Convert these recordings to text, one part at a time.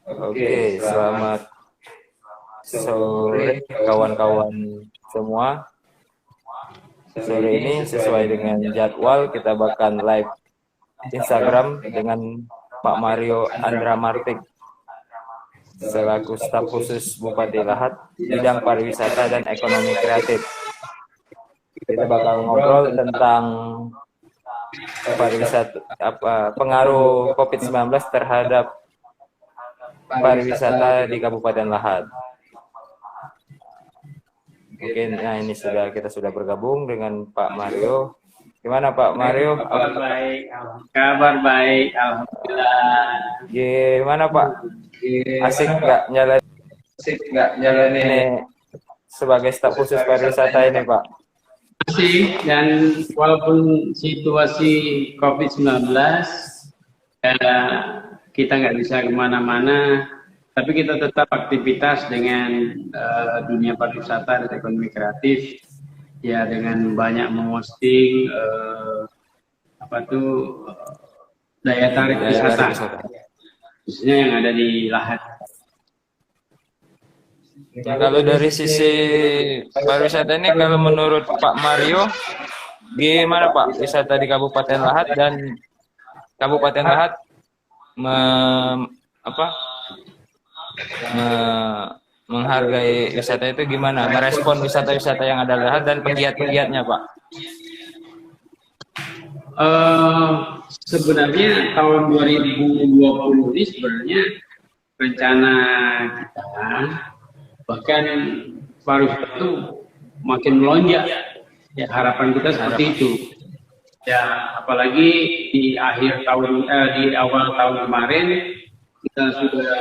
Oke, selamat sore kawan-kawan semua. Sore ini sesuai dengan jadwal kita bakal live Instagram dengan Pak Mario Andra Martik selaku staf khusus Bupati Lahat bidang pariwisata dan ekonomi kreatif. Kita bakal ngobrol tentang pariwisata pengaruh COVID-19 terhadap pariwisata di Kabupaten Lahat. Mungkin ini kita sudah bergabung dengan Pak Mario. Gimana Pak Mario? Kabar baik, alhamdulillah. Gimana Pak? Asik nggak nyalain ini sebagai staf khusus pariwisata ini Pak? Asik, dan walaupun situasi COVID-19 kita nggak bisa kemana-mana, tapi kita tetap aktivitas dengan dunia pariwisata dan ekonomi kreatif, ya, dengan banyak memposting daya tarik wisata, khususnya yang ada di Lahat. Ya, kalau dari sisi pariwisata ini, kalau menurut Pak Mario, gimana Pak wisata di Kabupaten Lahat dan Kabupaten Lahat menghargai wisata itu gimana? Merespon wisata-wisata yang ada di Lahat dan penggiat-penggiatnya Pak? Sebenarnya tahun 2020 ini sebenarnya rencana kita, bahkan pariwisata itu makin melonjak, ya, harapan kita seperti itu, ya, apalagi di awal tahun kemarin kita sudah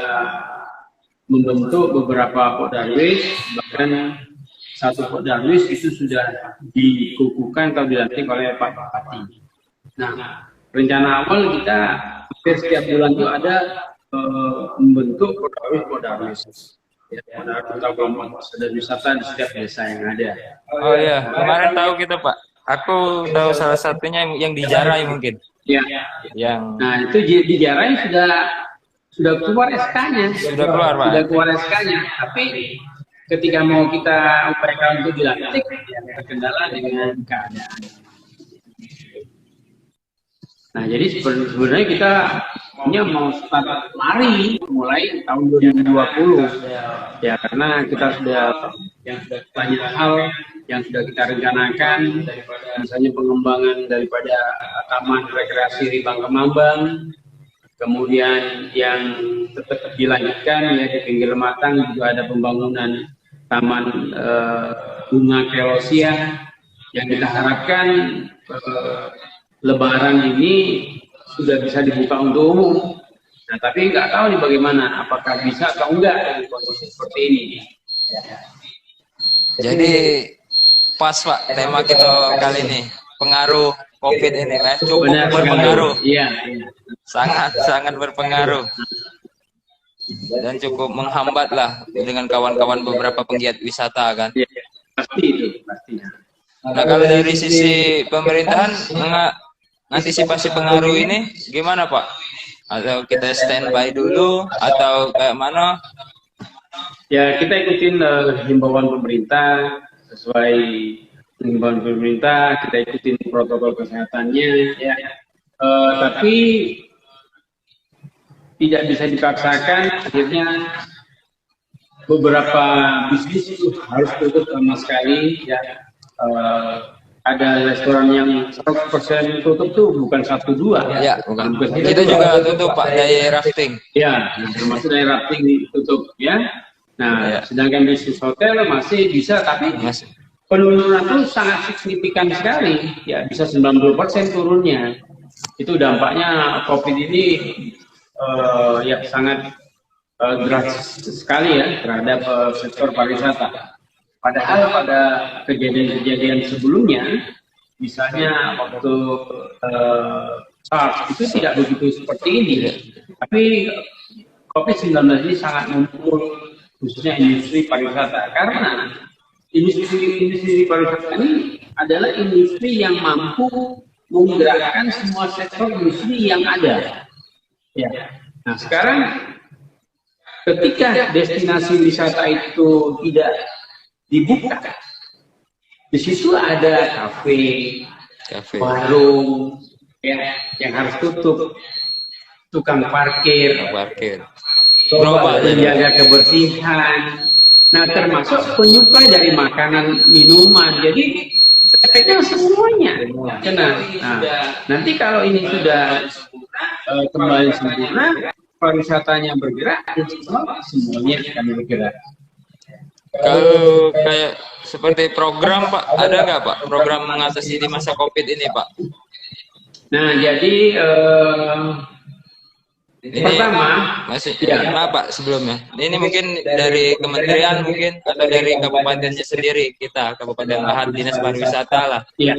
membentuk beberapa Podarwis, bahkan satu Podarwis itu sudah dikukuhkan atau dilantik oleh Pak Bupati. Nah, rencana awal kita hampir setiap bulan itu ada membentuk Podarwis. Ya, atau kelompok sadar wisata di setiap desa yang ada. Oh iya, kemarin tahu kita Pak. Aku tahu salah satunya yang di Jarai mungkin. Ya. Nah, itu di Jarai sudah keluar SK-nya. Sudah keluar Pak. Sudah keluar SK-nya. Tapi ketika mau kita upayakan untuk dilantik, ya, terkendala dengan keadaan. Nah, jadi sebenarnya kita mau start mulai tahun 2020, ya, karena kita sudah banyak hal yang sudah kita rencanakan, misalnya pengembangan daripada Taman Rekreasi Ribang Kemambang, kemudian yang tetap dilanjutkan, ya, di pinggir Matang juga ada pembangunan Taman Bunga Kelosia yang kita harapkan Lebaran ini sudah bisa dibuka untuk umum. Nah, tapi nggak tahu nih bagaimana, apakah bisa atau enggak dengan kondisi seperti ini. Jadi pas Pak tema kita kali ini, pengaruh COVID ini Pak, cukup berpengaruh. Iya. Sangat berpengaruh. Dan cukup menghambat lah dengan kawan-kawan beberapa penggiat wisata kan. Ya, pasti itu, pastinya. Nah, kalau dari sisi pemerintahan mengantisipasi pengaruh ini gimana Pak? Atau kita standby dulu atau kayak mana? Ya, kita ikutin himbauan pemerintah, sesuai himbauan pemerintah, kita ikutin protokol kesehatannya, ya. Tapi tidak bisa dipaksakan, akhirnya beberapa bisnis itu harus tutup sama sekali, ya. Ada restoran yang 100% tutup tuh bukan 1-2, ya, bukan. Kita juga tutup Pak, dari rafting. Ya, termasuk dari rafting ditutup, ya. Nah, ya. Sedangkan bisnis hotel masih bisa, tapi penurunan itu sangat signifikan sekali, ya, bisa 90% turunnya. Itu dampaknya COVID ini ya sangat drastis sekali, ya, terhadap sektor pariwisata. Padahal pada kejadian-kejadian sebelumnya, misalnya waktu SARS itu tidak begitu seperti ini, tapi COVID-19 ini sangat memukul khususnya industri pariwisata, karena industri pariwisata ini adalah industri yang mampu menggerakkan semua sektor industri yang ada. Ya. Nah, sekarang ketika destinasi wisata itu tidak dibuka, di situ ada kafe, warung, ya, yang harus tutup, tukang parkir, menjaga kebersihan. Nah, termasuk penyuplai dari makanan, minuman. Jadi sebenarnya semuanya kena. Nah, nanti kalau ini sudah kembali sempurna, pariwisatanya bergerak, semuanya akan bergerak. Kalau kayak seperti program Pak, ada nggak Pak program mengatasi di masa COVID ini Pak? Nah, jadi Ini pertama, masih maaf Pak sebelumnya. Ini mungkin dari kementerian mungkin atau dari kabupatennya sendiri kita Kabupaten Lahat Dinas Pariwisata lah. iya.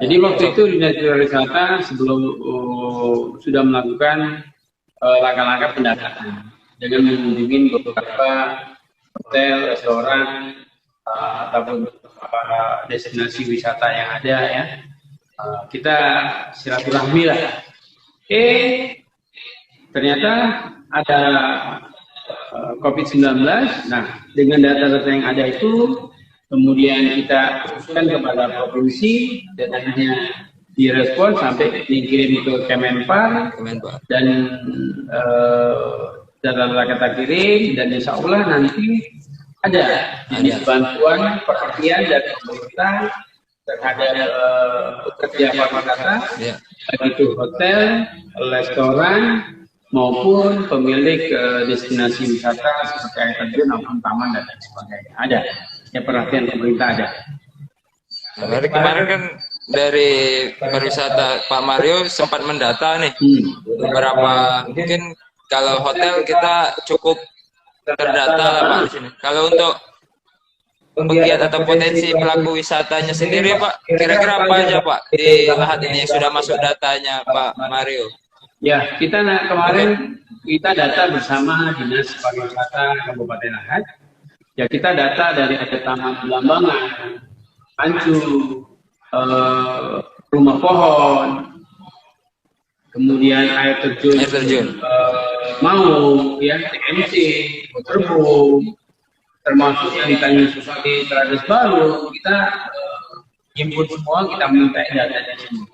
Jadi waktu itu Dinas Pariwisata sebelum sudah melakukan langkah-langkah pendataan dengan mengunjungi beberapa hotel, restoran, ataupun destinasi wisata yang ada ya. Kita silaturahmi lah. Ternyata ada COVID-19. Nah, dengan data-data yang ada itu, kemudian kita usulkan kepada provinsi, datanya direspon sampai dikirim ke Kemenpar, dan data-data kita kirim, dan insya Allah nanti ada bantuan perhatian dari pemerintah terhadap pekerja pariwisata, baik itu hotel, restoran, maupun pemilik destinasi wisata seperti air terjun maupun taman dan lain sebagainya. Ada, ya, perhatian pemerintah ada. Dari kemarin kan dari pariwisata Pak Mario sempat mendata nih beberapa, mungkin kalau hotel kita cukup terdata lah Pak di sini. Kalau untuk penggiat atau potensi pelaku wisatanya sendiri Pak, kira-kira apa aja Pak di Lahat ini yang sudah masuk datanya Pak Mario? Ya, kita kemarin kita data bersama Dinas Pariwisata Kabupaten Lahat. Ya, kita data dari ada Taman Belambangan, Pancu, Rumah Pohon, kemudian air terjun, Maung, ya, TMC, Waterboom, termasuk yang di Tanjung Susati, Trades Baru. Kita himpun semua, kita minta datanya semua.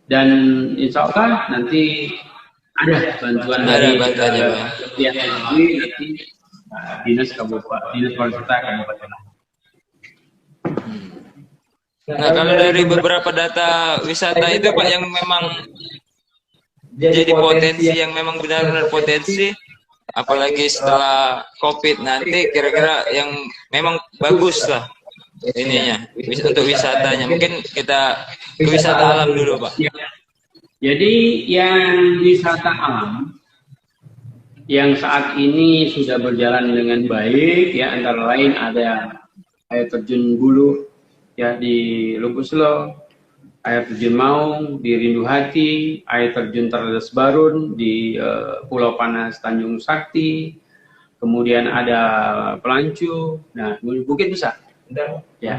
Dan insya Allah nanti ada bantuan dari pihak nanti Dinas Pariwisata Kabupaten. Nah, kalau dari beberapa data wisata itu Pak yang memang jadi potensi, yang memang benar-benar potensi, apalagi setelah COVID nanti, kira-kira yang memang bagus lah ininya untuk wisatanya. Mungkin kita ke wisata alam dulu Pak. Jadi yang wisata alam yang saat ini sudah berjalan dengan baik, ya, antara lain ada air terjun Bulu ya di Lubuslo, air terjun Maung di Rindu Hati, air terjun Trades Barun di Pulau Panas Tanjung Sakti, kemudian ada Pelancu, nah Bukit Besar. Ya.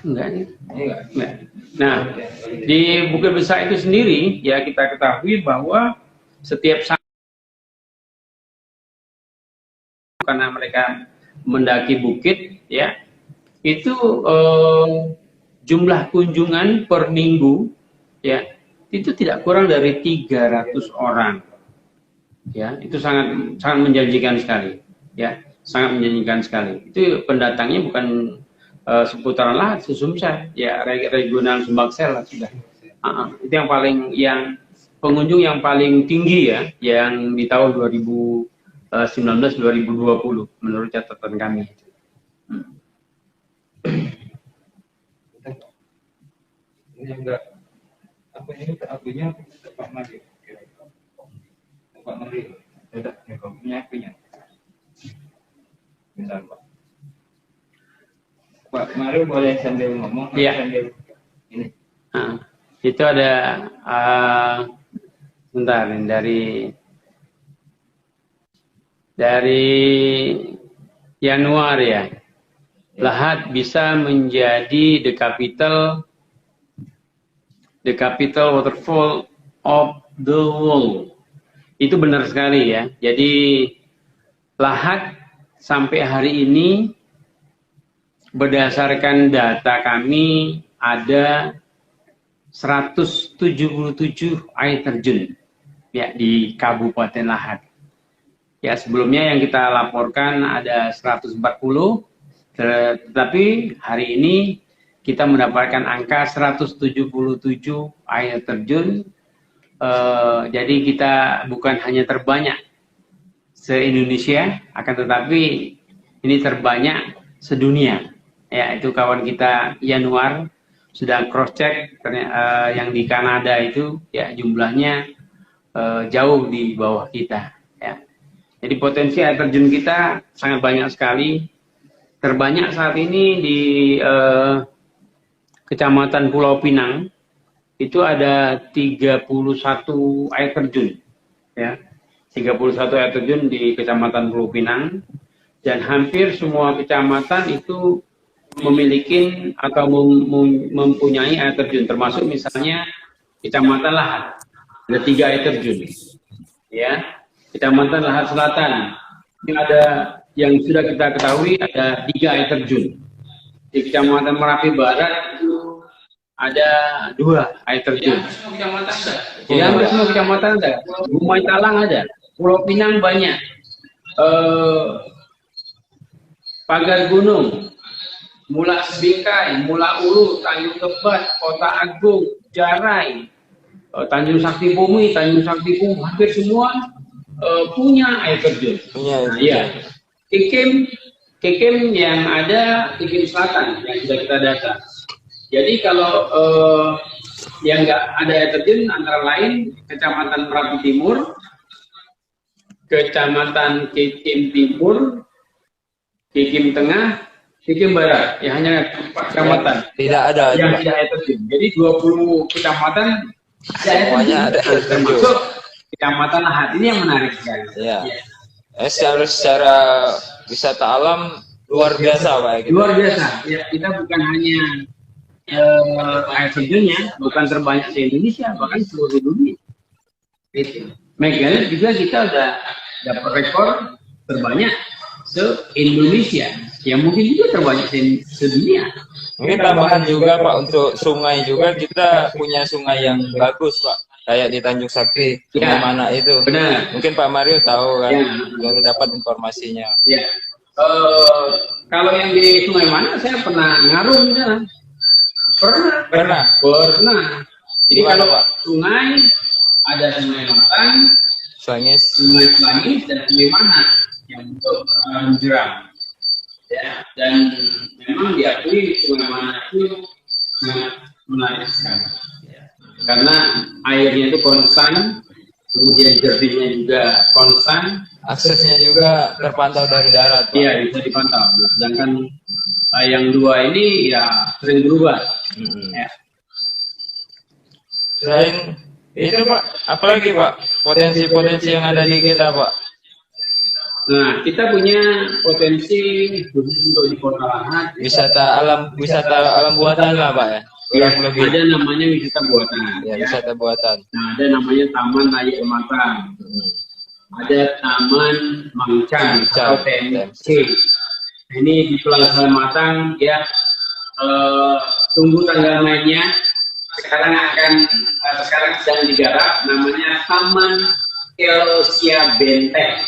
Enggak. Nah, di Bukit Besar itu sendiri ya kita ketahui bahwa setiap saat karena mereka mendaki bukit ya, itu jumlah kunjungan per minggu ya itu tidak kurang dari 300 orang. Ya, itu sangat menjanjikan sekali. Ya, sangat menjanjikan sekali. Itu pendatangnya bukan seputaran Lahat, Sesumsel, ya regional Sumbaksel lah sudah. Itu yang pengunjung yang paling tinggi ya, yang di tahun 2019-2020 menurut catatan kami. Ini enggak apa ini akunya Pak Mario. Pak Mario. Tidak, ini akunya. Bentar, Pak. Pak Mario boleh sambil ngomong, iya. Sambil ini. Itu ada bentar dari Januari ya. Lahat bisa menjadi the capital waterfall of the world. Itu benar sekali ya. Jadi Lahat sampai hari ini berdasarkan data kami ada 177 air terjun ya di Kabupaten Lahat. Ya, sebelumnya yang kita laporkan ada 140, tetapi hari ini kita mendapatkan angka 177 air terjun. Jadi kita bukan hanya terbanyak se-Indonesia, akan tetapi ini terbanyak sedunia. Ya, itu kawan kita Yanuar sudah cross check yang di Kanada itu ya jumlahnya jauh di bawah kita. Ya. Jadi potensi air terjun kita sangat banyak sekali. Terbanyak saat ini di Kecamatan Pulau Pinang itu ada 31 air terjun. Ya. 31 air terjun di Kecamatan Pulau Pinang, dan hampir semua kecamatan itu memiliki atau mempunyai air terjun, termasuk misalnya Kecamatan Lahat ada 3 air terjun. Ya. Kecamatan Lahat Selatan ini ada yang sudah kita ketahui ada 3 air terjun. Di Kecamatan Merapi Barat itu ada 2 air terjun. Semua kecamatan ada. Ya, semua kecamatan ada. Gumai Talang ada. Pulau Pinang banyak. Pagar Gunung, Mula Sebingkai, Mula Ulu, Tanjung Lebat, Kota Agung, Jarai, Tanjung Sakti Bumi, Tanjung Sakti Bumi, hampir semua punya air terjun. Nah, ya. Kekem yang ada Kekem Selatan yang sudah kita data. Jadi kalau yang nggak ada air terjun antara lain Kecamatan Merapi Timur, Kecamatan Kekem Timur, Kekem Tengah, Kekem Barat. Ya hanya 4 kecamatan. Tidak ada yang tidak air terjun. Jadi 20 kecamatan semuanya ada air terjun. Termasuk Kecamatan Lahat. Ini yang menarik sekali. Ya. Secara wisata alam luar biasa Pak. Gitu. Luar biasa. Ya, kita bukan hanya air terjunnya, bukan terbanyak di Indonesia, bahkan seluruh dunia. Itu. Megalit juga kita udah dapat rekor terbanyak se-Indonesia. Ya mungkin juga terbanyak sedunia. Mungkin tambahan juga Pak untuk sungai juga kita punya sungai yang bagus Pak. Kayak di Tanjung Sakti, sungai mana itu? Benar. Mungkin Pak Mario tahu kan, baru dapat informasinya. Ya. Kalau yang di sungai mana saya pernah ngaruh di sana. Pernah. Jadi kalau Pak? Sungai ada Sungai Matang, Sungai Selangis, dan Sungai Mana yang untuk menjeram. Ya. Dan memang diakui Sungai Mana itu sangat menarik sekali. Karena airnya itu konstan, kemudian jernihnya juga konstan, aksesnya juga terpantau dari darat. Iya, bisa dipantau. Sedangkan yang 2 ini ya sering berubah. Ya. Selain itu Pak, apalagi Pak potensi-potensi yang ada di kita Pak? Nah, kita punya potensi untuk di Kota Lahat. Wisata alam buatan lah Pak ya. Yang lebih. Ada namanya wisata buatan. Ya, wisata buatan. Nah, ada namanya Taman Air Matang. Ada Taman Mangcang atau TMC. Ini di Plaza Matang ya. Tunggu tanggal mainnya. Sekarang sedang digarap. Namanya Taman Kelosia Benteng.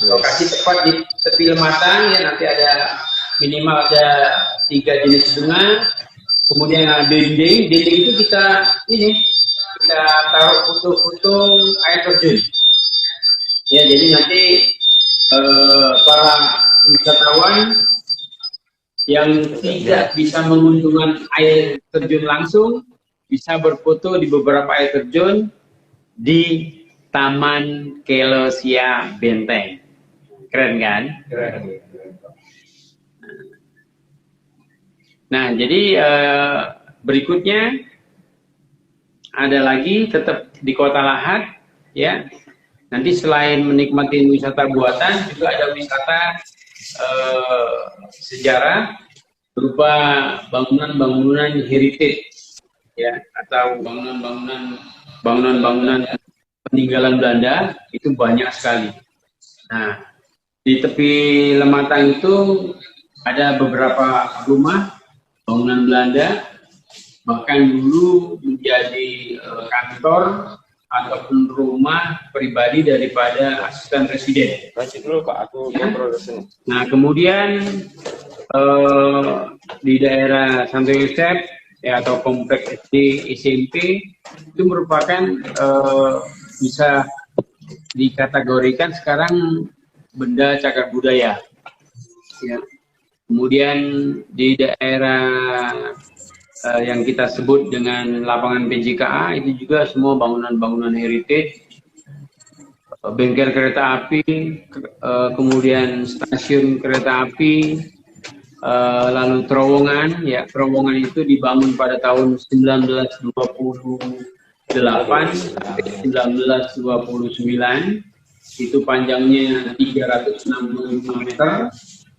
Lokasi tepat di tepi Matang ya. Nanti ada minimal ada 3 jenis bunga. Kemudian dinding itu kita taruh foto-foto air terjun. Ya, jadi nanti para wisatawan yang tidak bisa mengunjungi air terjun langsung bisa berfoto di beberapa air terjun di Taman Kelosia Benteng. Keren kan? Keren. Nah, jadi berikutnya ada lagi tetap di Kota Lahat, ya. Nanti selain menikmati wisata buatan, juga ada wisata sejarah berupa bangunan-bangunan heritage. ya, atau bangunan-bangunan peninggalan Belanda itu banyak sekali. Nah, di tepi Lematang itu ada beberapa rumah bangunan Belanda, bahkan dulu menjadi kantor ataupun rumah pribadi daripada asisten presiden. Lanjut dulu Pak, aku ngobrol sini. Nah, kemudian di daerah Santo Yosef ya, atau kompleks SD SMP itu merupakan bisa dikategorikan sekarang benda cagar budaya. Ya. Kemudian di daerah yang kita sebut dengan lapangan PJKA itu juga semua bangunan-bangunan heritage, bengkel kereta api, kemudian stasiun kereta api, lalu terowongan. Ya, terowongan itu dibangun pada tahun 1928 sampai 1929. Itu panjangnya 365 meter,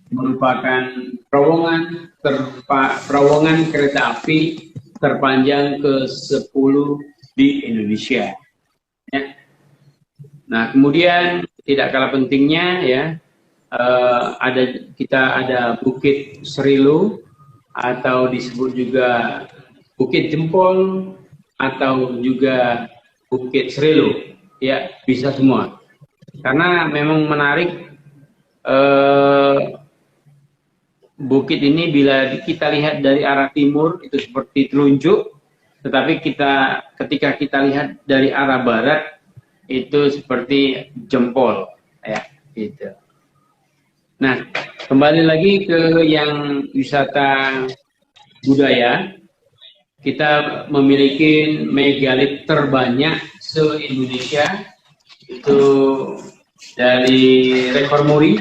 merupakan terowongan kereta api terpanjang ke-10 di Indonesia. Ya. Nah, kemudian tidak kalah pentingnya ya, kita ada Bukit Serilo atau disebut juga Bukit Jempol atau juga Bukit Serilo. Ya, bisa semua. Karena memang menarik, bukit ini bila kita lihat dari arah timur itu seperti telunjuk, tetapi ketika kita lihat dari arah barat itu seperti jempol, ya, gitu. Nah, kembali lagi ke yang wisata budaya, kita memiliki megalit terbanyak se-Indonesia. Itu dari rekor muri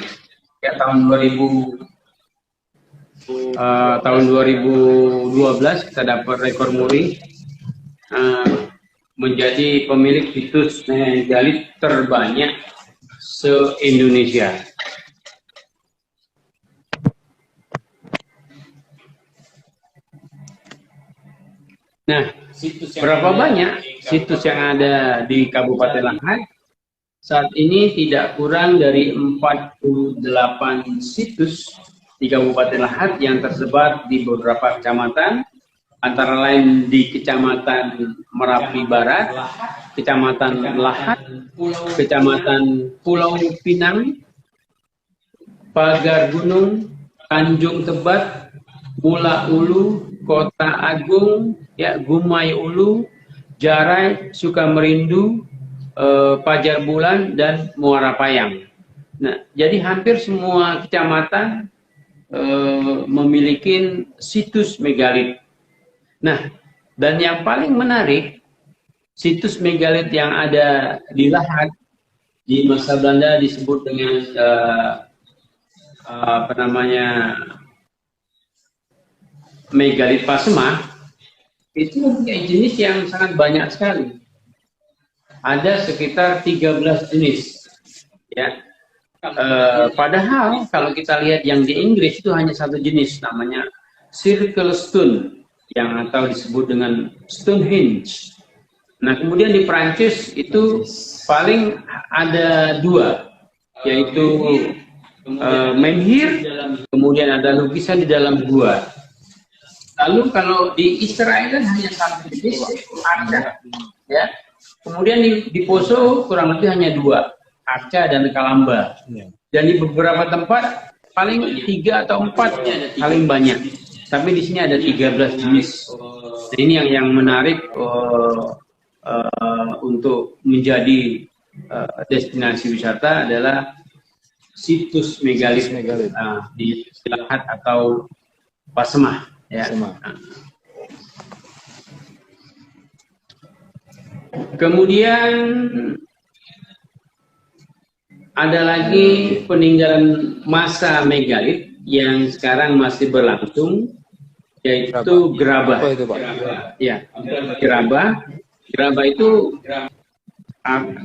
ya, tahun 2012 kita dapat rekor muri, menjadi pemilik situs megalit terbanyak se-Indonesia. Nah, berapa banyak situs yang ada di Kabupaten Lahat? Saat ini tidak kurang dari 48 situs di Kabupaten Lahat yang tersebar di beberapa kecamatan, antara lain di Kecamatan Merapi Barat, Kecamatan Lahat, Kecamatan Pulau Pinang, Pagar Gunung, Tanjung Tebat, Mula Ulu, Kota Agung, ya, Gumai Ulu, Jarai, Sukamerindu, Pajar Bulan, dan Muara Payang. Nah, jadi hampir semua kecamatan memiliki situs megalit. Nah, dan yang paling menarik, situs megalit yang ada di Lahat di masa Belanda disebut dengan megalit Pasemah, itu mempunyai jenis yang sangat banyak sekali. Ada sekitar 13 jenis, ya. Padahal kalau kita lihat yang di Inggris itu hanya satu jenis, namanya Circle Stone, yang atau disebut dengan Stonehenge. Nah, kemudian di Prancis itu paling ada dua, yaitu menhir, kemudian ada lukisan di dalam gua. Lalu kalau di Israel hanya satu jenis, arca, ya. Kemudian di Poso kurang lebih hanya dua, arca dan kalamba. Dan di beberapa tempat paling 3 atau 4 paling banyak. Tapi di sini ada 13 jenis. Nah, ini yang menarik untuk menjadi destinasi wisata adalah situs megalit di Lahat atau Pasemah. Ya. Kemudian ada lagi peninggalan masa megalit yang sekarang masih berlangsung, yaitu gerabah. Apa itu, Pak? Ya, gerabah. Gerabah itu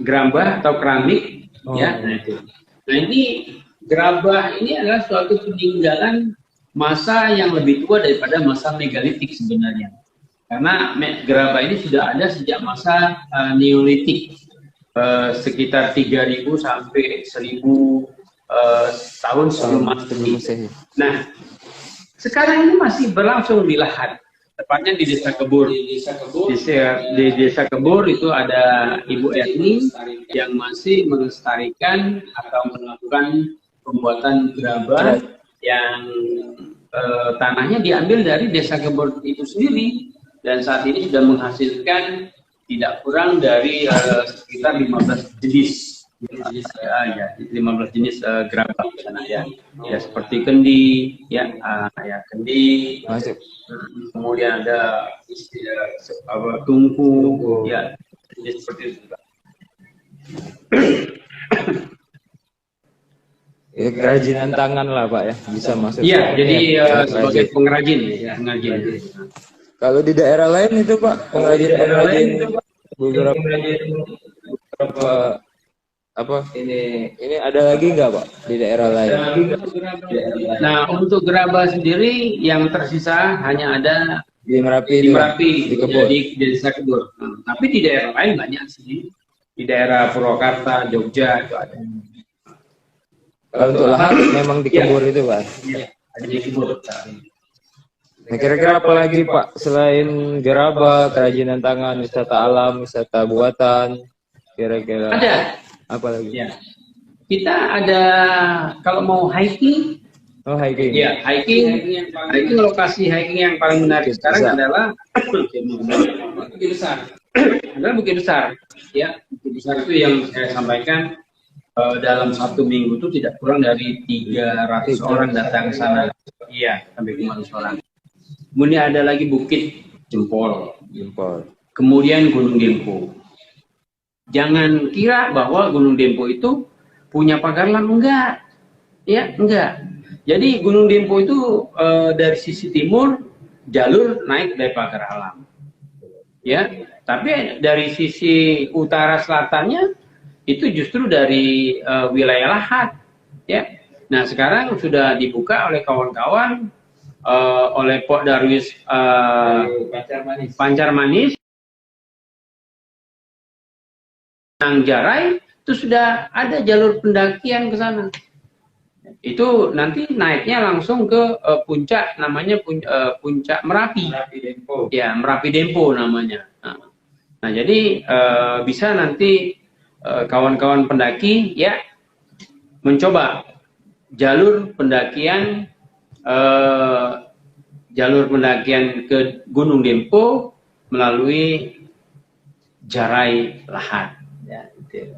gerabah atau keramik, ya. Nah, itu. Nah, ini gerabah ini adalah suatu peninggalan masa yang lebih tua daripada masa megalitik sebenarnya. Karena gerabah ini sudah ada sejak masa Neolitik, sekitar 3000 sampai 1000 tahun sebelum Masehi. Nah, sekarang ini masih berlangsung di Lahat, tepatnya di Desa Kebur. Di Desa Kebur itu ada Ibu Erni yang masih melestarikan atau melakukan pembuatan gerabah yang tanahnya diambil dari Desa Kebur itu sendiri, dan saat ini sudah menghasilkan tidak kurang dari sekitar 15 jenis. 15 jenis gerabah di sana ya. Ya seperti kendi, kendi. Masuk. Kemudian ada istilah tungku, ya seperti itu. Ya, kerajinan tangan lah Pak ya, bisa masuk. Iya, jadi sebagai pengrajin ya, pengrajin. Kalau di daerah lain itu Pak, pengrajin beberapa apa ini ada lagi nggak Pak di daerah lain? Nah, untuk gerabah sendiri yang tersisa hanya ada Di Merapi, di Kebur, di Desa Kebur. Tapi di daerah lain banyak sih. Di daerah Purwakarta, Jogja itu ada. Kalau untuk lahan memang di Kebur itu Pak. Iya, ada di Kebur. Nah, kira-kira apa lagi Pak selain gerabah, kerajinan tangan, wisata alam, wisata buatan, kira-kira Ada. apa lagi? Ya. Kita ada kalau mau hiking. Oh, hiking. Ya, hiking lokasi hiking yang paling menarik sekarang adalah Bukit Besar. Adalah Bukit Besar. Ya, Bukit Besar itu yang saya sampaikan dalam 1 minggu itu tidak kurang dari 300 orang datang ke sana. Iya, sampai 500 orang. Kemudian ada lagi Bukit Jempol. Kemudian Gunung Dempo. Jangan kira bahwa Gunung Dempo itu punya pagar alam, enggak. Ya, enggak. Jadi Gunung Dempo itu dari sisi timur jalur naik dari pagar alam. Ya, tapi dari sisi utara selatannya itu justru dari wilayah Lahat. Ya. Nah, sekarang sudah dibuka oleh kawan-kawan oleh Pok Darwis Pancar Manis. Jarai itu sudah ada jalur pendakian ke sana. Itu nanti naiknya langsung ke puncak, namanya puncak Merapi. Ya, Merapi Dempo namanya. Nah, jadi bisa nanti kawan-kawan pendaki ya mencoba jalur pendakian ke Gunung Dempo melalui Jarai Lahat. Ya, gitu.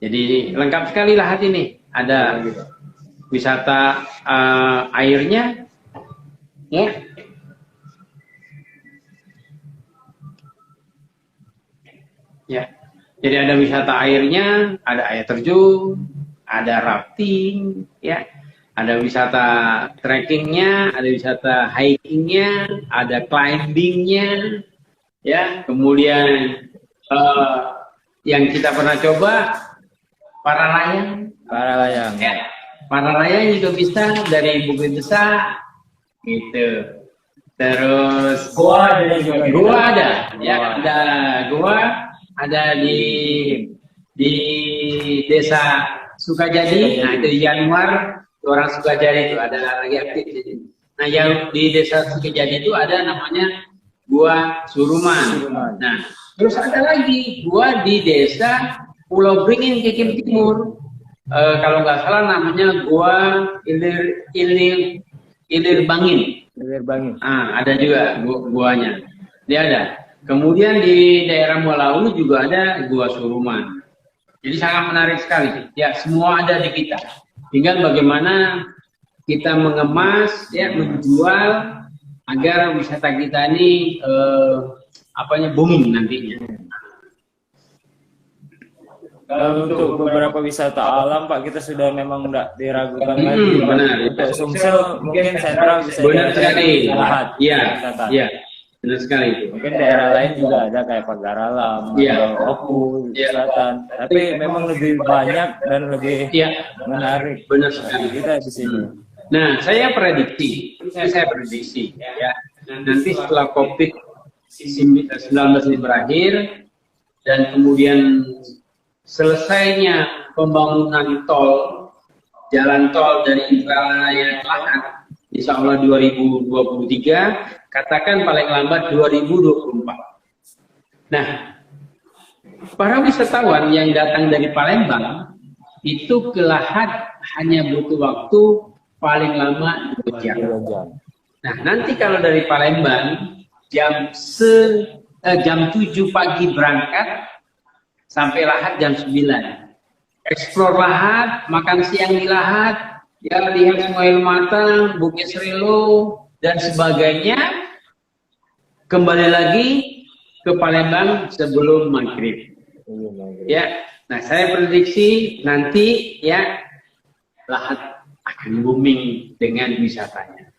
Jadi lengkap sekali Lahat ini. Ada wisata airnya, ya. Ya. Jadi ada wisata airnya, ada air terjun, ada rafting, ya. Ada wisata trekkingnya, ada wisata hikingnya, ada climbingnya, ya. Kemudian yang kita pernah coba para layang. Ya. Para layang juga bisa dari Bukit Besar, gitu. Terus gua ada, ya ada gua ada di Desa Sukajadi. Nah itu Januar orang Sukajadi itu ada lagi aktif di sini. Nah yang di Desa Sukajadi itu ada namanya Gua Suruman. Nah terus ada lagi gua di Desa Pulau Beringin Kikim Timur. Kalau nggak salah namanya Gua Ilir Bangin. Ada juga guanya. Dia ada. Kemudian di daerah Mualaulu juga ada Gua Suruman. Jadi sangat menarik sekali. Ya, semua ada di kita. Tinggal bagaimana kita mengemas, ya, menjual agar wisata kita ini booming nantinya. Kalau untuk beberapa wisata alam Pak, kita sudah memang tidak diragukan lagi. Benar. Untuk Sumsel mungkin sentral bisa benar sekali. Lahat. Iya. Benar sekali. Mungkin daerah lain juga ada kayak pagar alam, Oku, Selatan. Tapi memang lebih banyak dan lebih menarik. Benar sekali. Kita di sini. Nah, saya prediksi, ya. Nanti setelah COVID ini berakhir, dan kemudian selesainya pembangunan tol, jalan tol dari Indralaya Lahat, insya Allah 2023, katakan paling lambat 2024. Nah, para wisatawan yang datang dari Palembang itu ke Lahat hanya butuh waktu paling lama 2 jam. Nah, nanti kalau dari Palembang jam 7 pagi berangkat sampai Lahat jam 9. Eksplor Lahat, makan siang di Lahat, ya lihat Ismail Matang, Bukit Serelo dan sebagainya. Kembali lagi ke Palembang sebelum maghrib. Ya, nah saya prediksi nanti ya Lahat akan booming dengan wisatanya.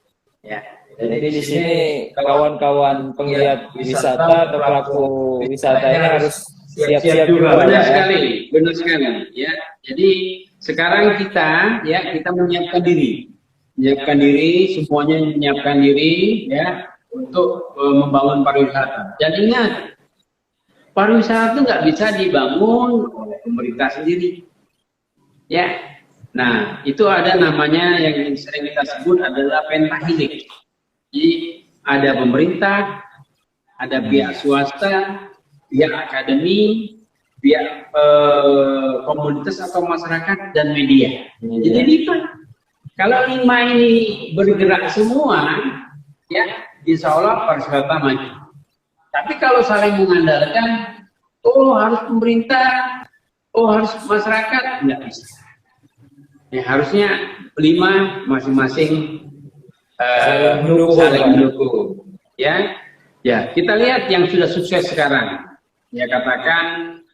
Ya. Jadi di sini kawan-kawan penggiat wisata atau pelaku wisata ini harus siap-siap juga. Benar sekali, benar sekali. Ya, jadi sekarang kita menyiapkan diri, semuanya menyiapkan diri ya untuk membangun pariwisata. Dan ingat, pariwisata itu nggak bisa dibangun oleh pemerintah sendiri. Ya, nah itu ada namanya yang sering kita sebut adalah pentahilik. Jadi ada pemerintah, ada pihak swasta, pihak akademi, pihak komunitas atau masyarakat dan media. Jadi 5. Kalau 5 ini bergerak semua, ya insya Allah pariwisata maju. Tapi kalau saling mengandalkan, harus pemerintah, harus masyarakat, nggak bisa. Ya, harusnya 5 masing-masing saling mendukung. Ya, kita lihat yang sudah sukses sekarang. Ya katakan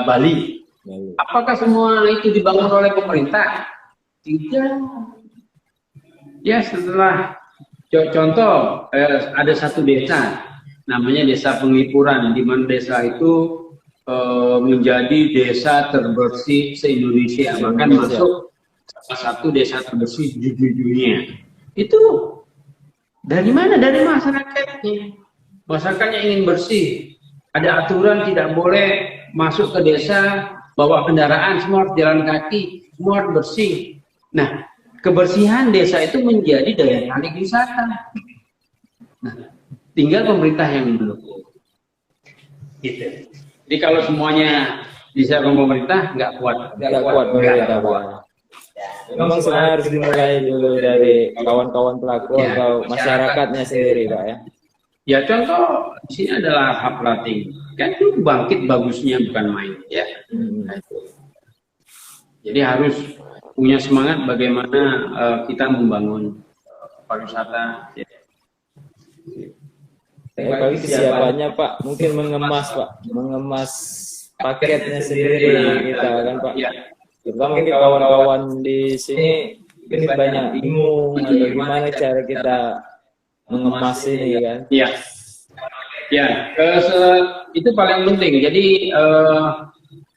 Bali. Apakah semua itu dibangun oleh pemerintah? Tidak. Ya setelah contoh ada satu desa, namanya Desa Penglipuran, di mana desa itu menjadi desa terbersih se-Indonesia, bahkan masuk salah satu desa terbersih di dunia. Itu dari mana? Dari masyarakatnya. Masyarakatnya ingin bersih. Ada aturan tidak boleh masuk ke desa, bawa kendaraan, semua harus jalan kaki, semua harus bersih. Nah, kebersihan desa itu menjadi daya tarik wisata. Nah, tinggal pemerintah yang mendukung. Gitu. Jadi kalau semuanya disiapkan pemerintah, nggak kuat. Nggak kuat. Memang sebenarnya harus dimulai dulu dari kawan-kawan pelaku atau masyarakatnya sendiri, Pak ya. Ya contoh di sini adalah hub plating. Kan itu bangkit bagusnya bukan main, ya. Jadi harus punya semangat bagaimana kita membangun pariwisata. Ya. Bagi kesiapannya Pak, mungkin mengemas paketnya sendiri kita kan Pak. Ya. Terutama mungkin kawan-kawan di sini ini banyak bingung atau gimana cara kita mengemas ini kan. Iya. Ya, itu paling penting. Jadi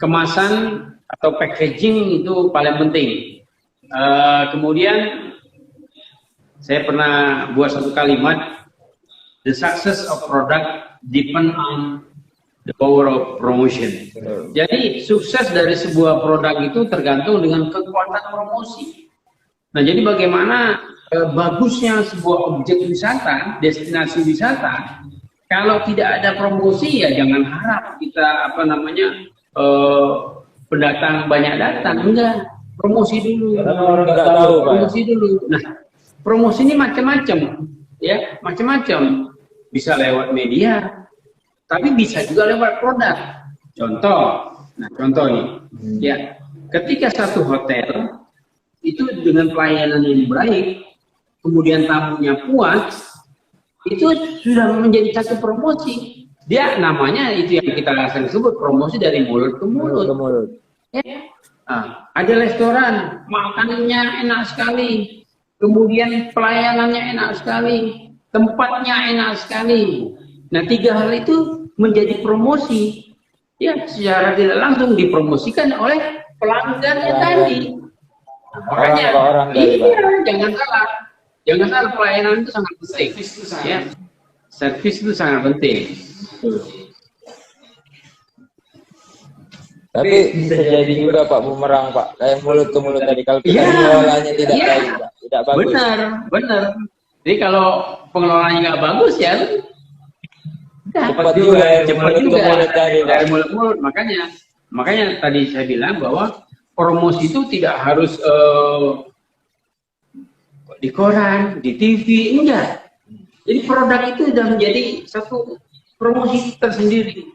kemasan atau packaging itu paling penting. Kemudian saya pernah buat satu kalimat, the success of product depend on the power of promotion. Jadi sukses dari sebuah produk itu tergantung dengan kekuatan promosi. Nah, jadi bagaimana bagusnya sebuah objek wisata, destinasi wisata, kalau tidak ada promosi ya jangan harap kita pendatang banyak datang. Enggak, promosi dulu. Orang nggak tahu, promosi dulu. Nah, promosi ini macam-macam, ya, macam-macam. Bisa lewat media, tapi bisa juga lewat produk. Contoh nih, ya, ketika satu hotel itu dengan pelayanan yang baik, kemudian tamunya puas, itu sudah menjadi satu promosi. Dia namanya itu yang kita sering sebut promosi dari mulut ke mulut. Ya. Ada restoran, makanannya enak sekali, kemudian pelayanannya enak sekali, tempatnya enak sekali. Nah, 3 hal itu menjadi promosi. Ya, secara tidak langsung dipromosikan oleh pelanggannya tadi. Makanya, jangan salah pelayanan itu sangat penting. Ya. Servis itu sangat penting. Tapi bisa jadi juga Pak bumerang Pak, kayak mulut ke mulut tadi kalau kita Iya, mengelolanya tidak iya. baik, Pak. Tidak bagus. Benar. Jadi kalau pengelolaannya nggak bagus ya, Cepat juga dari cepat mulut ke juga mulut tadi, Pak. dari mulut ke mulut. Makanya tadi saya bilang bahwa promosi itu tidak harus di koran, di TV, enggak. Jadi produk itu sudah menjadi satu promosi tersendiri.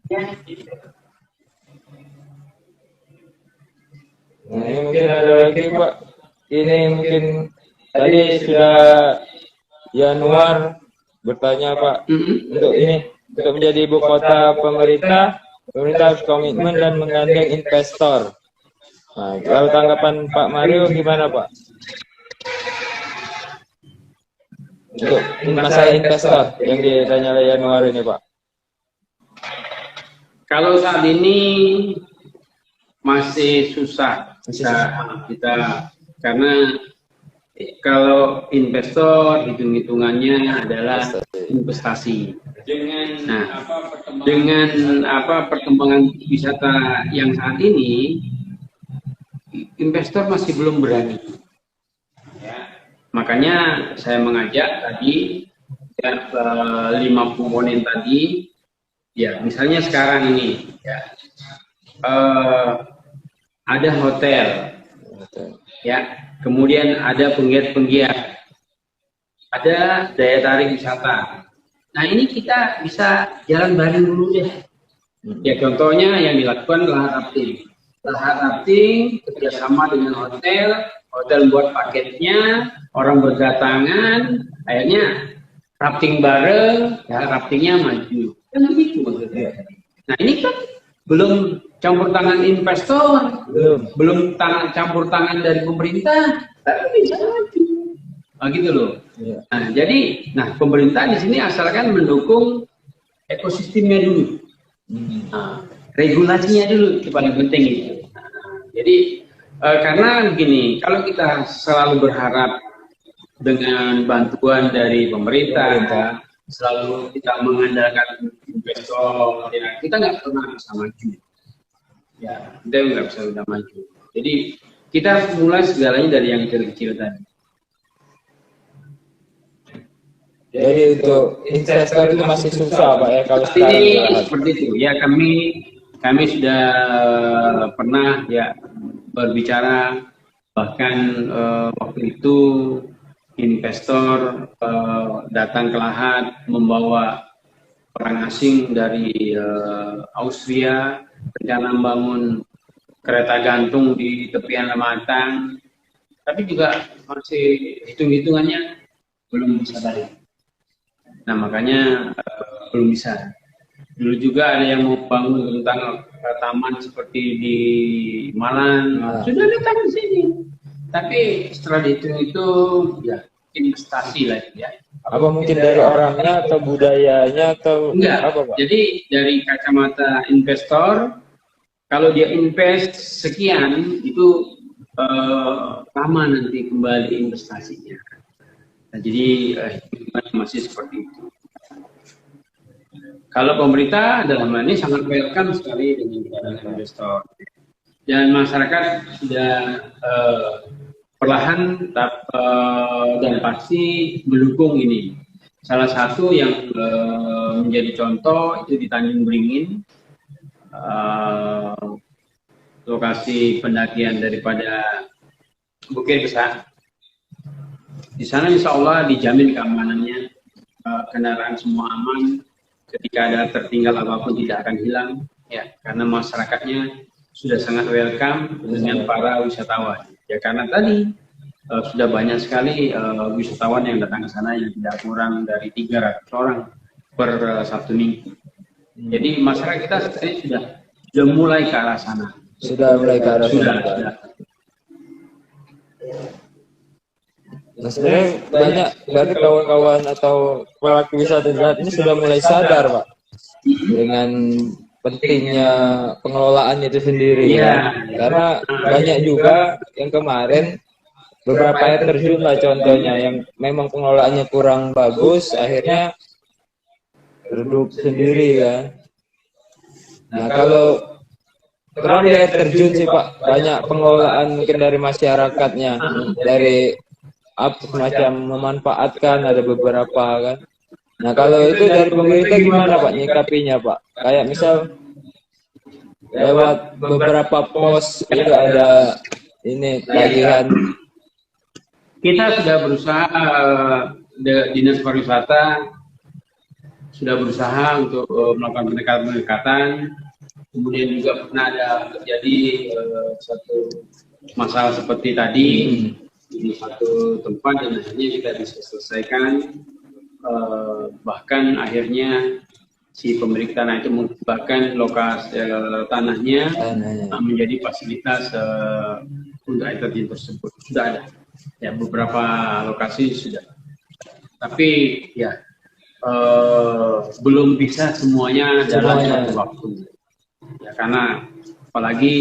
Ya. Nah, ini mungkin ada lagi Pak. Ini mungkin tadi sudah Januar bertanya Pak, untuk menjadi ibu kota pemerintah harus komitmen dan menggandeng investor. Nah, kalau tanggapan Pak Mario gimana Pak? Untuk masalah investor yang ditanya oleh Januar ini Pak. Kalau saat ini masih susah kita karena kalau investor hitung-hitungannya adalah investasi. Dengan perkembangan wisata yang saat ini, investor masih belum berani. Ya. Makanya saya mengajak tadi 5 komponen tadi, ya misalnya sekarang ini, ya, ada hotel, ya, kemudian ada penggiat-penggiat, ada daya tarik wisata. Nah ini kita bisa jalan bareng dulu deh. Ya contohnya yang dilakukan lahar rafting. Lahar rafting kerjasama dengan hotel buat paketnya, orang berdatangan, akhirnya rafting bareng, ya raftingnya maju. Kan begitu maksudnya. Nah ini kan belum campur tangan investor, belum campur tangan dari pemerintah, tapi bisa maju. Nah, gitu loh. Ya. Nah, jadi, pemerintah di sini asalkan mendukung ekosistemnya dulu, regulasinya dulu itu paling penting itu. Jadi, karena begini, kalau kita selalu berharap dengan bantuan dari pemerintah, selalu kita mengandalkan investor, ya, kita nggak pernah bisa maju. Ya, kita nggak bisa maju. Jadi, kita harus mulai segalanya dari yang kecil-kecil tadi. Jadi untuk investor itu masih susah Pak ya kalau seperti itu ya, kami sudah pernah ya berbicara, bahkan waktu itu investor datang ke Lahat membawa orang asing dari Austria, rencana membangun kereta gantung di tepian Lematang, tapi juga masih hitung-hitungannya belum bisa balik. Nah makanya belum bisa. Dulu juga ada yang mau bangun tentang taman seperti di Malang, sudah datang ke sini. Tapi setelah dihitung itu ya investasi lah ya. Apa mungkin dari orangnya atau budayanya atau enggak? Apa Pak? Jadi dari kacamata investor, kalau dia invest sekian itu lama nanti kembali investasinya. Nah, jadi masih seperti itu. Kalau pemerintah dalam hal ini sangat welcome sekali dengan kedatangan investor, dan masyarakat sudah perlahan dan pasti mendukung ini. Salah satu yang menjadi contoh itu di Tanjung Beringin, lokasi pendakian daripada Bukit Besar. Di sana insya Allah dijamin keamanannya, kendaraan semua aman, ketika ada tertinggal apapun tidak akan hilang, ya karena masyarakatnya sudah sangat welcome dengan para wisatawan. Ya karena tadi sudah banyak sekali wisatawan yang datang ke sana yang tidak kurang dari 300 orang per Sabtu Minggu. Jadi masyarakat kita sudah mulai ke arah sana. Sudah mulai ke arah sana. Sudah. Nah sebenarnya banyak dari kawan-kawan atau pelaku wisata ini sudah mulai sadar Pak dengan pentingnya pengelolaan itu sendiri. Ya. Karena banyak juga yang kemarin beberapa air terjun lah contohnya yang memang pengelolaannya kurang bagus, akhirnya redup sendiri kan. Nah kalau terang di air terjun sih Pak, banyak pengelolaan mungkin dari masyarakatnya, dari semacam memanfaatkan, ada beberapa kan. Nah kalau itu dari pemerintah gimana Pak nyikapinya Pak? Kayak misal lewat beberapa pos itu ada ini tagihan. Kita sudah berusaha, Dinas Pariwisata sudah berusaha untuk melakukan pendekatan-pendekatan. Kemudian juga pernah ada terjadi satu masalah seperti tadi di satu tempat dan akhirnya kita bisa selesaikan. Bahkan akhirnya si pemilik tanah itu mengubahkan lokasi tanahnya menjadi fasilitas untuk air terjun tersebut. Sudah ada, ya beberapa lokasi sudah. Tapi ya belum bisa semuanya dalam satu waktu. Ya karena apalagi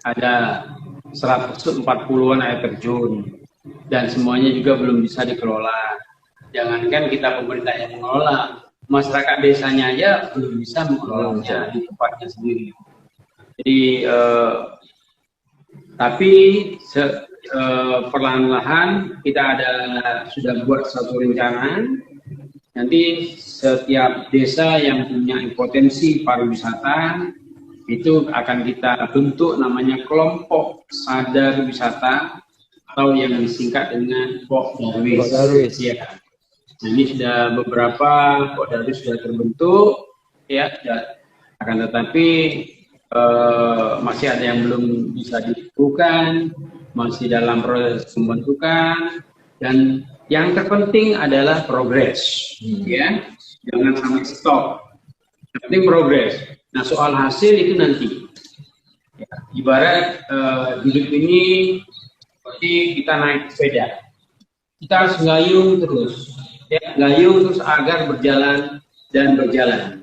ada 140-an air terjun dan semuanya juga belum bisa dikelola. Jangankan kita pemerintah yang mengelola, masyarakat desanya aja belum bisa mengelolanya di tempatnya sendiri. Jadi, tapi perlahan-lahan kita sudah buat satu rencana. Nanti setiap desa yang punya potensi pariwisata itu akan kita bentuk namanya kelompok sadar wisata atau yang disingkat dengan Pokdarwis. Ya. Nah, ini sudah beberapa Pokdarwis sudah terbentuk, ya. Akan tetapi masih ada yang belum bisa dilakukan, masih dalam proses pembentukan, dan yang terpenting adalah progres, ya. Jangan sampai stop. Yang penting progres. Nah, soal hasil itu nanti. Ya, ibarat hidup ini seperti kita naik sepeda. Kita harus ngayung terus. Ya, ngayung terus agar berjalan dan berjalan.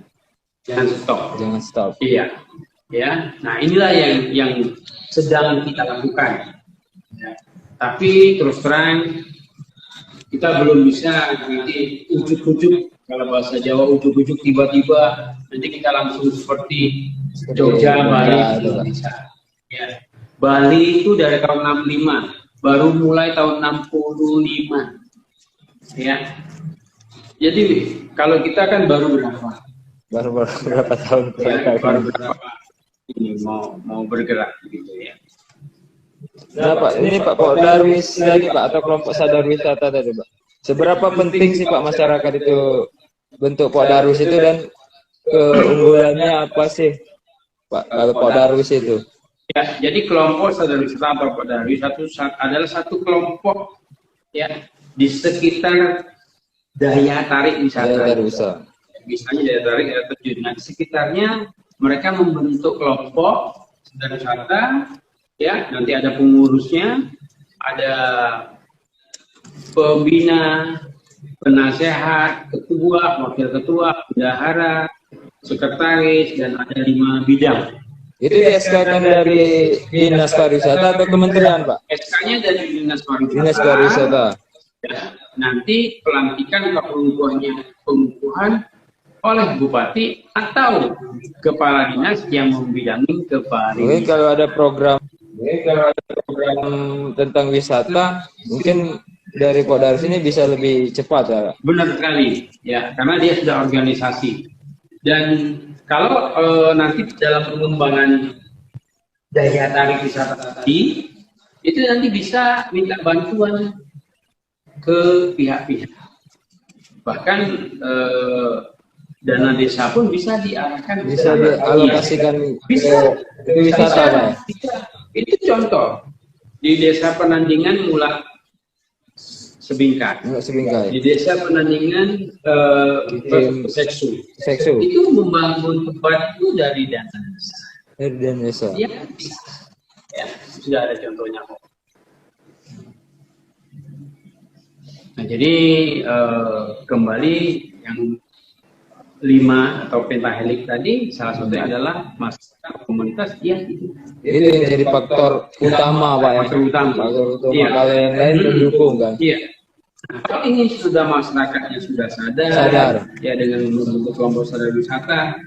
Jangan stop. Jangan stop. Iya. Ya. Nah, inilah yang sedang kita lakukan. Ya. Tapi terus terang kita belum bisa nanti ujuk-ujuk, kalau bahasa Jawa ujuk-ujuk tiba-tiba nanti kita langsung seperti Jogja, Bali, belum bisa. Ya. Bali itu dari tahun 65, baru mulai tahun 65. Ya. Jadi kalau kita kan baru berapa? Baru berapa tahun? Ya, baru berapa ini mau bergerak gitu ya. Nah Pak, ini Pak Pokdarwis tadi Pak, atau kelompok sadar wisata tadi Pak. Seberapa penting sih Pak masyarakat itu bentuk Pokdarwis itu, dan keunggulannya apa sih Pak kalau Pokdarwis itu? Ya, jadi kelompok sadar wisata atau Pokdarwis adalah satu kelompok ya di sekitar daya tarik wisata. Daya tarik wisata. Misalnya daya tarik air terjun. Nah, di sekitarnya mereka membentuk kelompok sadar wisata. Ya, nanti ada pengurusnya, ada pembina, penasehat, ketua, wakil ketua, bendahara, sekretaris, dan ada 5 bidang. Itu di-SK-kan dari Dinas Pariwisata atau Kementerian Pak? SK-nya dari Dinas Pariwisata. Dinas Pariwisata. Ya, nanti pelantikan pengukuhan oleh bupati atau kepala dinas yang membidangi kepala. Oke, kalau ada program tentang wisata, mungkin dari Pokdarwis ini bisa lebih cepat ya. Benar sekali, ya, karena dia sudah organisasi. Dan kalau nanti dalam pengembangan daya tarik wisata tadi, itu nanti bisa minta bantuan ke pihak-pihak. Bahkan dana desa pun bisa diarahkan, bisa dialokasikan ke wisata Pak. Itu contoh di desa Penandingan Mulak Sebingkai. Di desa Penandingan Seksu. Itu membangun tempat itu dari dana desa. Dari dana desa. Ya, ya, sudah ada contohnya. Nah, jadi kembali yang 5 atau pentahelik tadi, salah satunya adalah masyarakat komunitas. Ya, itu yang jadi faktor utama Pak ya. Faktor utama. Kalau yang lain mendukung kan. Iya. Nah, kalau ini sudah masyarakatnya sudah Sadar. ya dengan membentuk kelompok sadar wisata,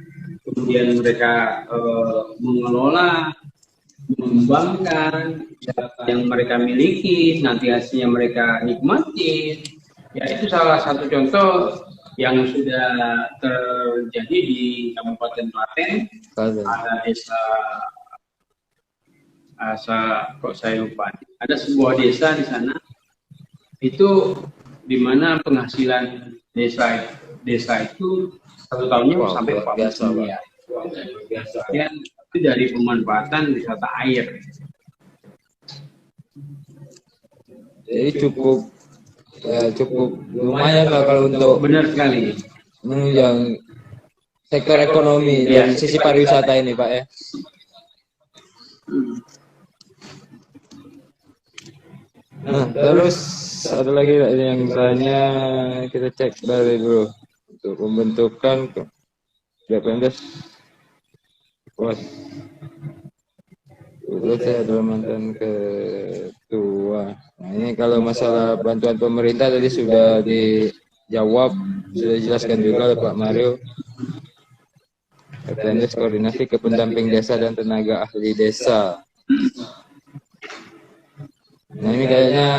kemudian mereka mengelola, mengembangkan wisata yang mereka miliki, nanti hasilnya mereka nikmati. Ya itu salah satu contoh yang sudah terjadi di Kabupaten Klaten. Ada desa kok saya lupa. Ada sebuah desa di sana itu di mana penghasilan desa itu satu tahunnya sampai 14 miliar. Ya, itu dari pemanfaatan wisata air. Jadi cukup lumayan lah kalau untuk Benar sekali. menunjang sektor ekonomi dari sisi pariwisata ini, Pak ya. Nah, terus ada lagi yang tanya, kita cek dari dulu untuk pembentukan BPMDes. Wah, dulu saya adalah mantan ketua. Nah, ini kalau masalah bantuan pemerintah tadi sudah dijawab, sudah dijelaskan juga oleh Pak Mario. BPMDes koordinasi ke pendamping desa dan tenaga ahli desa. Nah, ini kayaknya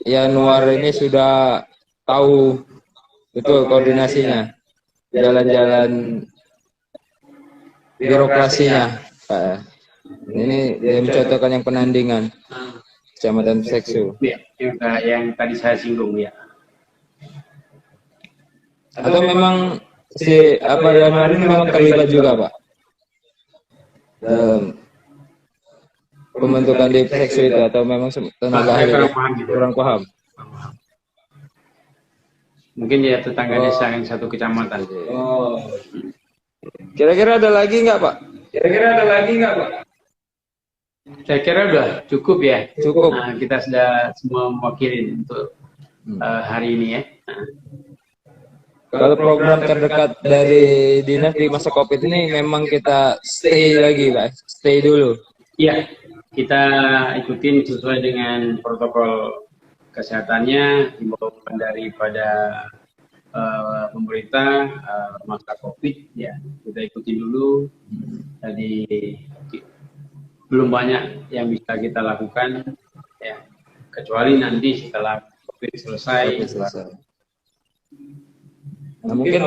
Yanuar ini sudah tahu betul koordinasinya, jalan-jalan birokrasinya, Pak. Ini dia mencontohkan yang penandingan Kecamatan Seksu. Ya, yang tadi saya singgung ya. Atau memang si Yanuar ini memang terlibat juga, Pak, dalam pembentukan di Seksu itu, atau memang tenaga ahli kurang paham? Mungkin dia tetangga desa yang satu kecamatan. Oh. Kira-kira ada lagi nggak, Pak? Saya kira udah cukup ya. Cukup. Nah, kita sudah semua mewakili untuk hari ini ya. Kalau program terdekat dari dinas di masa COVID ini memang kita stay lagi, Pak. Stay dulu. Iya, kita ikutin sesuai dengan protokol kesehatannya, himbauan daripada pemerintah masa COVID ya, kita ikuti dulu. Jadi belum banyak yang bisa kita lakukan ya, kecuali nanti setelah COVID selesai. Nah, mungkin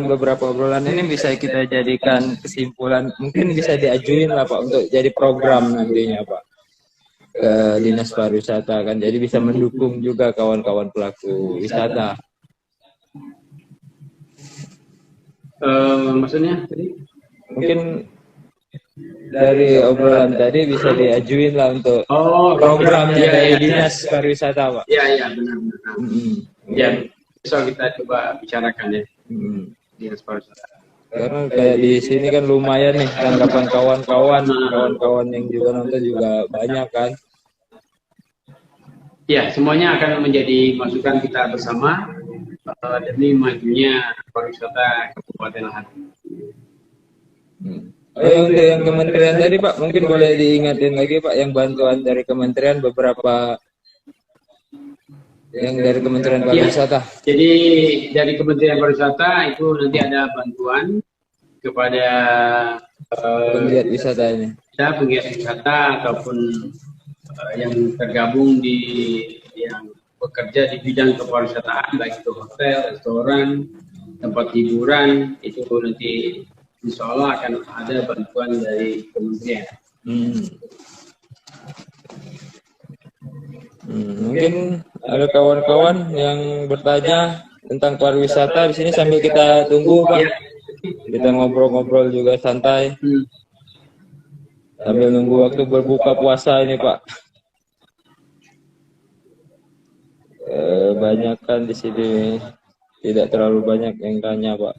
beberapa obrolan ini bisa kita jadikan kesimpulan, mungkin bisa diajuin lah, Pak, untuk jadi program nantinya, Pak, ke Dinas Pariwisata kan, jadi bisa mendukung juga kawan-kawan pelaku wisata. Maksudnya tadi? Mungkin dari obrolan tadi bisa diajuin lah untuk programnya dari Dinas Pariwisata, Pak. Iya, benar-benar. Ya, besok kita coba bicarakan ya. Dinas Pariwisata. Karena kayak di sini kan lumayan nih tanggapan kawan-kawan yang juga nonton juga banyak kan. Ya, semuanya akan menjadi masukan kita bersama demi majunya pariwisata Kabupaten Lahat. Untuk yang kementerian tadi, Pak, mungkin boleh diingatin lagi, Pak, yang bantuan dari kementerian beberapa yang dari Kementerian Pariwisata. Ya, jadi dari Kementerian Pariwisata itu nanti ada bantuan kepada penggiat wisata ini. Penggiat wisata ataupun yang tergabung yang bekerja di bidang kepariwisataan, baik itu hotel, restoran, tempat hiburan, itu nanti insya Allah akan ada bantuan dari kementerian. Mungkin ada kawan-kawan yang bertanya tentang pariwisata di sini sambil kita tunggu, Pak. Kita ngobrol-ngobrol juga santai sambil nunggu waktu berbuka puasa ini, Pak. Banyak kan di sini, tidak terlalu banyak yang tanya, Pak.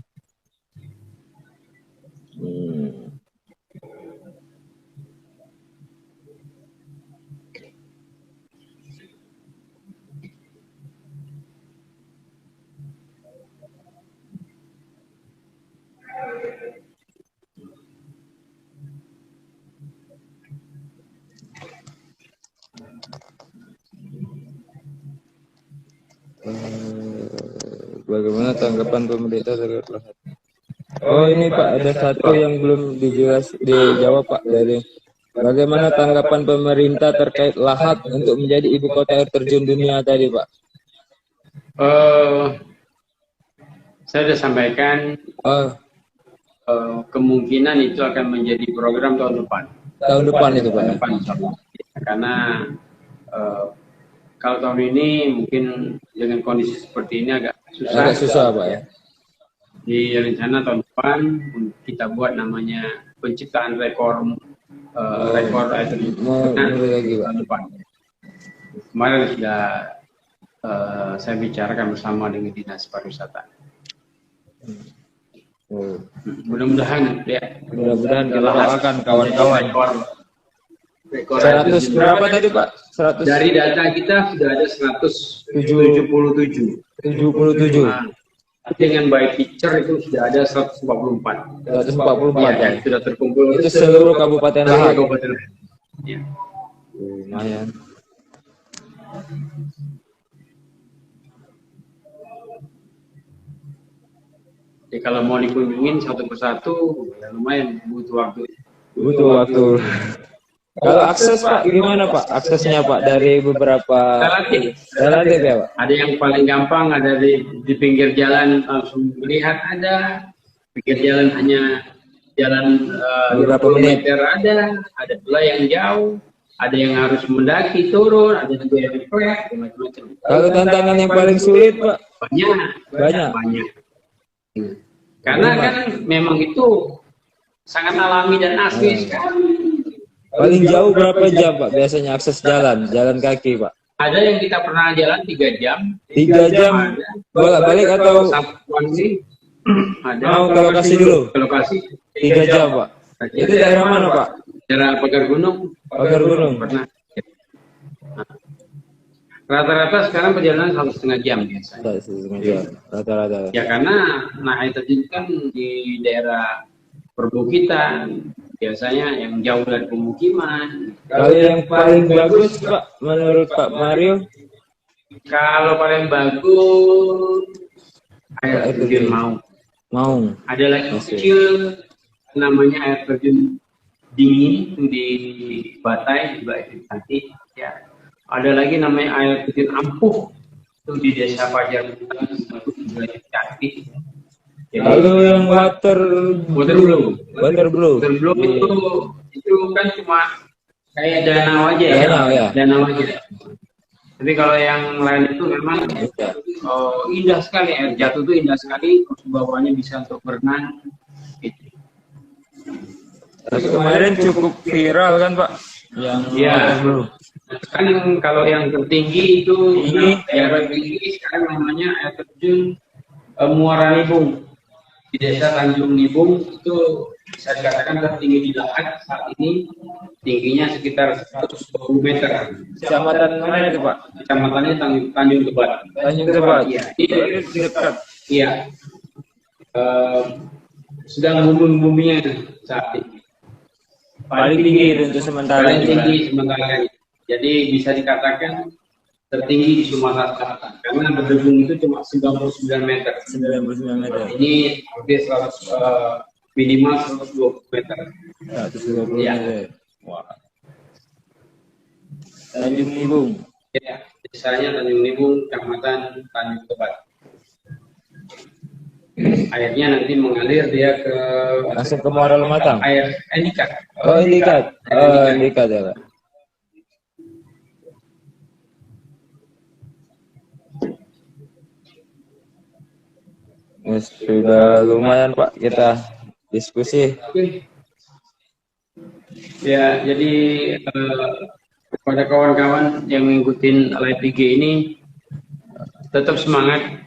Bagaimana tanggapan pemerintah terkait lahan? Oh ini Pak, ada satu yang belum dijawab Pak, dari bagaimana tanggapan pemerintah terkait Lahat untuk menjadi ibu kota air terjun dunia tadi Pak? Saya sudah sampaikan Oh, kemungkinan itu akan menjadi program tahun depan. tahun depan itu Pak. Tahun depan, insya Allah. Karena kalau tahun ini mungkin dengan kondisi seperti ini agak susah. Agak susah Pak ya. Di rencana tahun depan kita buat namanya penciptaan rekor air terjun lagi Pak. tahun depan. Kemarin sudah saya bicarakan bersama dengan Dinas Pariwisata. Mudah-mudahan ya. Mudah-mudahan kita doakan kawan-kawan. Rekor 100 berapa tadi Pak? 100 dari data kita sudah ada 177. 77. Nah, dengan by picture itu sudah ada 144. 144 ya. Sudah terkumpul. Itu seluruh Kabupaten Lahat. Kabupaten. Ya. Lumayan. Jadi kalau mau dikunjungin satu persatu, ya lumayan butuh waktu. Butuh waktu. Kalau akses Pak, gimana Pak? Aksesnya Pak dari beberapa relatif ya Pak? Ada yang paling gampang, ada di pinggir jalan langsung melihat ada, pinggir jalan hanya jalan Beberapa 20 menit. meter ada pula yang jauh, ada yang harus mendaki turun, ada juga yang trek, macam-macam. Kalau tantangan yang paling sulit Pak? Banyak. Karena kan memang itu sangat alami dan asli sekali. Paling jauh berapa jam Pak biasanya akses jalan kaki Pak? Ada yang kita pernah jalan 3 jam. 3 jam bolak-balik atau sih? Ada. mau ke lokasi dulu? Ke lokasi 3 jam Pak. Itu daerah mana Pak? Daerah Pagar Gunung. Pagar Gunung. Pernah. Rata-rata sekarang perjalanan 1,5 jam biasanya. Rata-rata. Ya karena air terjun kan di daerah perbukitan, biasanya yang jauh dari pemukiman. Kalau yang paling bagus Pak menurut Pak Mario? Kalau paling bagus air terjun Maung. Ada lagi kecil namanya air terjun dingin itu di Batai juga itu cantik ya. Ada lagi namanya air terjun Ampuh itu di Desa Fajar itu juga cantik. Jadi, kalau yang water blue itu kan cuma kayak danau aja ya. Danau aja. Tapi kalau yang lain itu memang indah sekali, air jatuh itu indah sekali, terus bawahnya bisa untuk berenang. Gitu. Tapi kemarin cukup viral kan Pak? Yang water blue. Kan kalau yang tertinggi itu daerah tinggi sekarang namanya air terjun Muara Nibung. Di desa Tanjung Nibung itu bisa dikatakan tertinggi di Lahat saat ini, tingginya sekitar 120 meter. Kecamatan mana itu Pak? Kecamatannya Tanjung Tebat. Tanjung Tebat. Iya. Itu dekat. Iya. Sedang booming-boomingnya saat ini. Paling tinggi itu untuk sementara. Paling tinggi sementara. Jadi bisa dikatakan tertinggi di Sumatera Selatan karena berdebung itu cuma 99 meter. 99 meter. Ini hampir 100 minimal 120 meter. 120 Ya. meter. Wah. Tanjung Nibung. Ya, desanya Tanjung Nibung, Kecamatan Tanjung Tebat. Airnya nanti mengalir dia ke Langsung ke Muara Lematang. air Indikat. Oh, Indikat. Oh, Indikat ya Pak. Sudah lumayan Pak kita diskusi. Oke. Ya, jadi kepada kawan-kawan yang mengikuti live IG ini tetap semangat,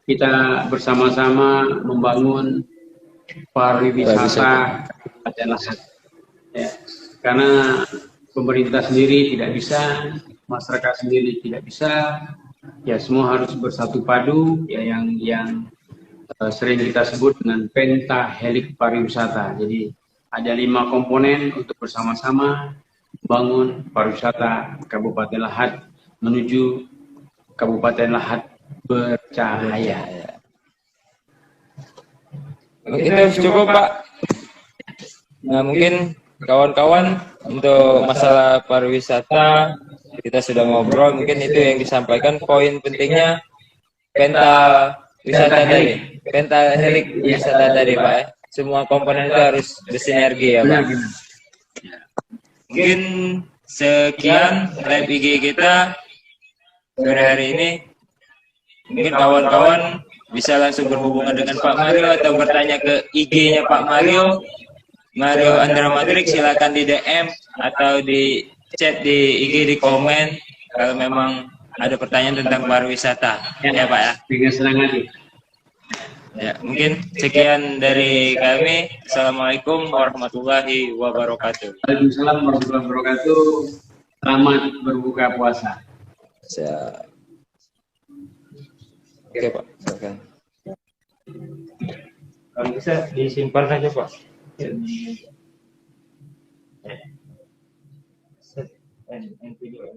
kita bersama-sama membangun pariwisata Kabupaten Lahat. Ya, karena pemerintah sendiri tidak bisa, masyarakat sendiri tidak bisa, ya semua harus bersatu padu, ya yang sering kita sebut dengan pentahelik pariwisata. Jadi ada 5 komponen untuk bersama-sama bangun pariwisata Kabupaten Lahat menuju Kabupaten Lahat bercahaya. Itu cukup Pak. Nah mungkin kawan-kawan untuk masalah pariwisata kita sudah ngobrol, mungkin itu yang disampaikan poin pentingnya penta wisata tadi, penta helik wisata tadi Pak ya. Semua komponen itu harus bersinergi ya Pak. Mungkin sekian live IG kita sore hari ini. Mungkin kawan-kawan bisa langsung berhubungan dengan Pak Mario atau bertanya ke IG-nya Pak Mario, Mario Andra Matrix, silakan di DM atau di chat di IG, di komen kalau memang ada pertanyaan tentang pariwisata. Ya Pak ya. Dengan senang hati. Ya, mungkin sekian dari kami. Assalamualaikum warahmatullahi wabarakatuh. Waalaikumsalam warahmatullahi wabarakatuh. Selamat berbuka puasa. Siap. Oke Pak, silakan. Kalau bisa disimpan saja Pak. Set and video.